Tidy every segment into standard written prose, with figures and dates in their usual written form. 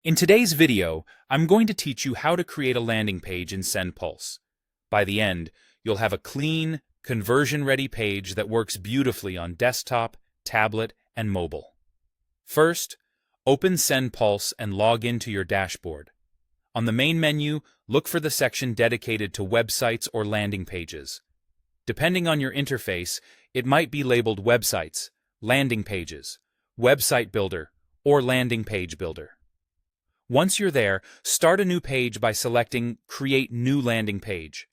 In today's video, I'm going to teach you how to create a landing page in Sendpulse. By the end, you'll have a clean, conversion-ready page that works beautifully on desktop, tablet, and mobile. First, open Sendpulse and log into your dashboard. On the main menu, look for the section dedicated to websites or landing pages. Depending on your interface, it might be labeled Websites, Landing Pages, Website Builder, or Landing Page Builder. Once you're there, start a new page by selecting Create New Landing Page.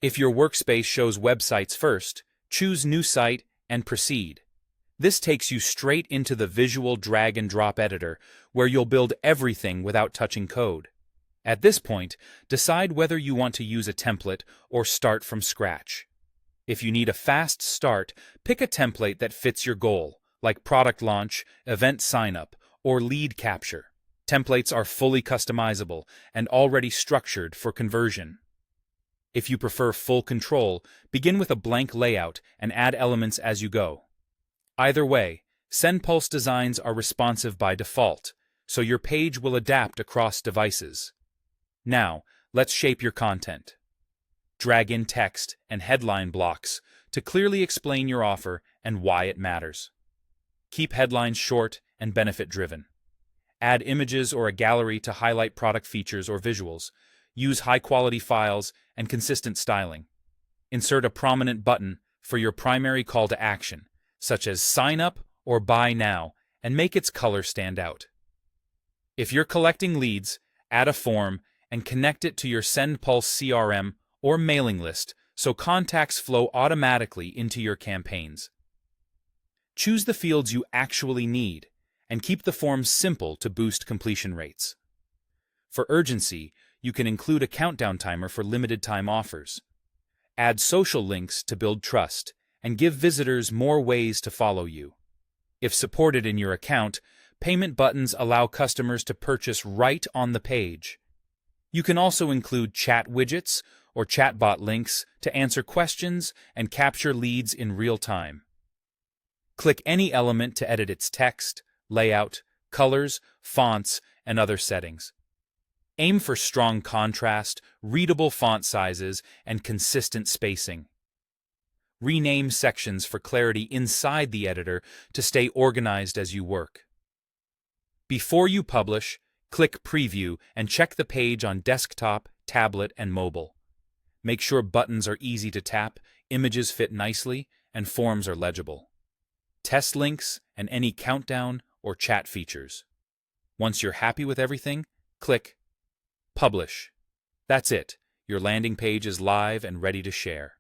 If your workspace shows websites first, choose New Site and Proceed. This takes you straight into the visual drag-and-drop editor, where you'll build everything without touching code. At this point, decide whether you want to use a template or start from scratch. If you need a fast start, pick a template that fits your goal, like product launch, event sign-up, or lead capture. Templates are fully customizable and already structured for conversion. If you prefer full control, begin with a blank layout and add elements as you go. Either way, Sendpulse designs are responsive by default, so your page will adapt across devices. Now, let's shape your content. Drag in text and headline blocks to clearly explain your offer and why it matters. Keep headlines short and benefit-driven. Add images or a gallery to highlight product features or visuals. Use high-quality files and consistent styling. Insert a prominent button for your primary call to action, such as Sign Up or Buy Now, and make its color stand out. If you're collecting leads, add a form and connect it to your Sendpulse CRM or mailing list so contacts flow automatically into your campaigns. Choose the fields you actually need, and keep the forms simple to boost completion rates. For urgency, you can include a countdown timer for limited-time offers. Add social links to build trust, and give visitors more ways to follow you. If supported in your account, payment buttons allow customers to purchase right on the page. You can also include chat widgets or chatbot links to answer questions and capture leads in real time. Click any element to edit its text, layout, colors, fonts, and other settings. Aim for strong contrast, readable font sizes, and consistent spacing. Rename sections for clarity inside the editor to stay organized as you work. Before you publish, click Preview and check the page on desktop, tablet, and mobile. Make sure buttons are easy to tap, images fit nicely, and forms are legible. Test links and any countdown or chat features. Once you're happy with everything, click Publish. That's it. Your landing page is live and ready to share.